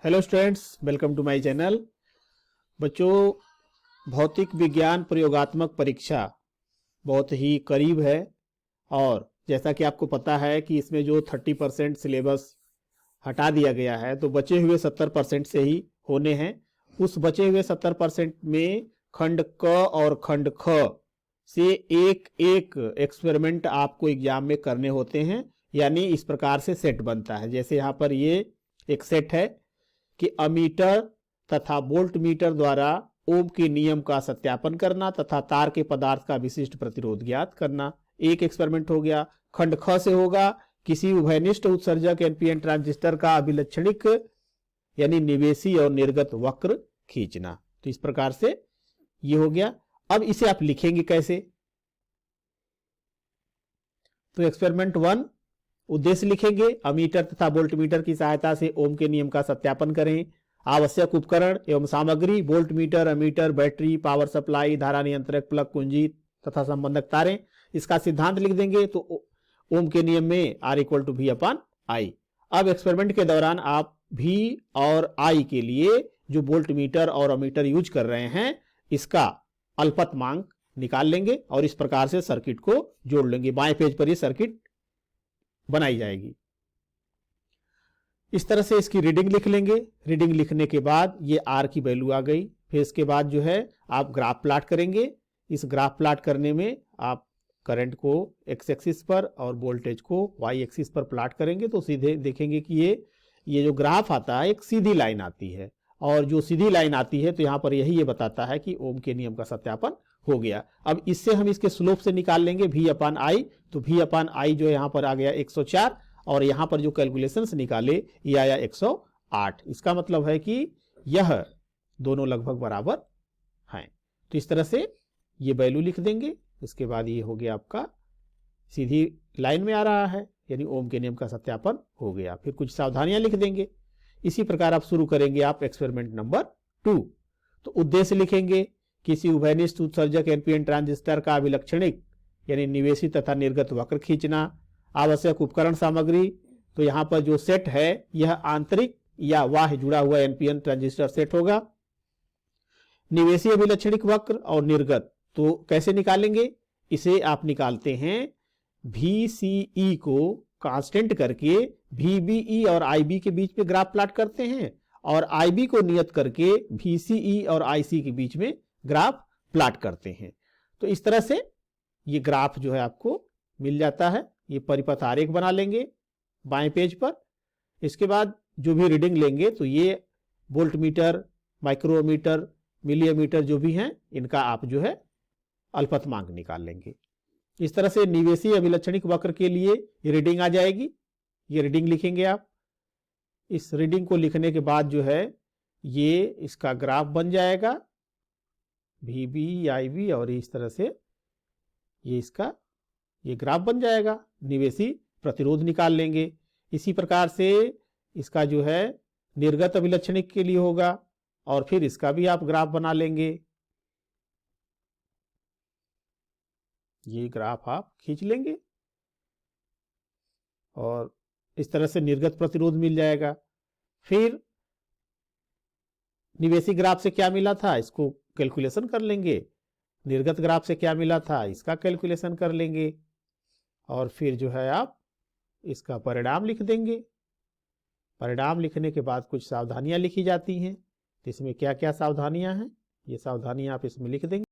Hello students, welcome to my channel. बच्चों, भौतिक विज्ञान प्रयोगात्मक परीक्षा बहुत ही करीब है और जैसा कि आपको पता है कि इसमें जो 30% सिलेबस हटा दिया गया है तो बचे हुए 70% से ही होने हैं। उस बचे हुए 70% में खंड क और खंड ख से एक एक एक्सपेरिमेंट आपको एग्जाम में करने होते हैं, यानी इस प्रकार से सेट बनता है। जैसे यहाँ पर ये एक सेट है कि अमीटर तथा वोल्ट मीटर द्वारा ओम के नियम का सत्यापन करना तथा तार के पदार्थ का विशिष्ट प्रतिरोध ज्ञात करना। एक एक्सपेरिमेंट हो गया। खंड ख से होगा किसी उभयनिष्ठ उत्सर्जक एनपीएन ट्रांजिस्टर का अभिलक्षणिक यानी निवेशी और निर्गत वक्र खींचना। तो इस प्रकार से ये हो गया। अब इसे आप लिखेंगे कैसे? तो एक्सपेरिमेंट 1 उद्देश्य लिखेंगे, अमीटर तथा वोल्ट मीटर की सहायता से ओम के नियम का सत्यापन करें। आवश्यक उपकरण एवं सामग्री volt meter, ammeter, battery, power supply, धारा नियंत्रक, प्लग कुंजी तथा संबंधक तारें। इसका सिद्धांत लिख देंगे तो ओम के नियम में R=V/I। अब एक्सपेरिमेंट के दौरान आप V और I के लिए जो वोल्ट मीटर और अमीटर यूज कर रहे हैं इसका अल्पतमांक निकाल लेंगे और इस प्रकार से सर्किट को जोड़ लेंगे। बाएं पेज पर यह सर्किट बनाई जाएगी। इस तरह से इसकी रीडिंग लिख लेंगे। रीडिंग लिखने के बाद ये R की वैल्यू आ गई। फिर इसके बाद जो है आप ग्राफ प्लाट करेंगे। इस ग्राफ प्लाट करने में आप करंट को एक्स एक्सिस पर और वोल्टेज को वाई एक्सिस पर प्लाट करेंगे तो सीधे देखेंगे कि ये जो ग्राफ आता है एक सीधी लाइन आती है और जो सीधी लाइन आती है तो यहाँ पर यही ये बताता है कि ओम के नियम का सत्यापन हो गया। अब इससे हम इसके स्लोप से निकाल लेंगे V/I। तो V/I जो यहाँ पर आ गया 104 और यहाँ पर जो कैलकुलेशंस निकाले ये आया 108। इसका मतलब है कि यह दोनों लगभग बराबर हैं। तो इस तरह से ये वैल्यू लिख देंगे। इसके बाद ये हो गया आपका सीधी लाइन में आ रहा है, यानी ओम के नियम का सत्यापन हो गया। फिर कुछ सावधानियां लिख देंगे। इसी प्रकार आप शुरू करेंगे आप एक्सपेरिमेंट नंबर 2। तो उद्देश्य लिखेंगे, किसी उभयनिष्ठ उत्सर्जक एनपीएन ट्रांजिस्टर का अभिलक्षणिक यानी निवेशी तथा निर्गत वक्र खींचना। आवश्यक उपकरण सामग्री, तो यहां पर जो सेट है यह आंतरिक या बाह्य जुड़ा हुआ एनपीएन ट्रांजिस्टर सेट होगा। निवेशी अभिलक्षणिक वक्र और निर्गत तो कैसे निकालेंगे? इसे आप निकालते हैं VCE को कांस्टेंट करके VBE और IB के बीच में ग्राफ प्लाट करते हैं और IB को नियत करके VCE और IC के बीच में ग्राफ प्लाट करते हैं। तो इस तरह से ये ग्राफ जो है आपको मिल जाता है। ये परिपथ आरेख बना लेंगे बाएं पेज पर। इसके बाद जो भी रीडिंग लेंगे तो ये वोल्ट मीटर, माइक्रोमीटर, मिलीमीटर जो भी हैं इनका आप जो है अल्पतमांक निकाल लेंगे। इस तरह से निवेशी अभिलक्षणिक वक्र के लिए ये रीडिंग आ जाएगी। ये रीडिंग लिखेंगे आप। इस रीडिंग को लिखने के बाद जो है ये इसका ग्राफ बन जाएगा VB, IB और इस तरह से ये ग्राफ बन जाएगा। निवेशी प्रतिरोध निकाल लेंगे। इसी प्रकार से इसका जो है निर्गत अभिलक्षणिक के लिए होगा और फिर इसका भी आप ग्राफ बना लेंगे। ये ग्राफ आप खींच लेंगे और इस तरह से निर्गत प्रतिरोध मिल जाएगा। फिर निवेशी ग्राफ से क्या मिला था इसको कैलकुलेशन कर लेंगे। निर्गत ग्राफ से क्या मिला था इसका कैलकुलेशन कर लेंगे और फिर जो है आप इसका परिणाम लिख देंगे। परिणाम लिखने के बाद कुछ सावधानियां लिखी जाती हैं। तो इसमें क्या क्या सावधानियां हैं ये सावधानियां आप इसमें लिख देंगे।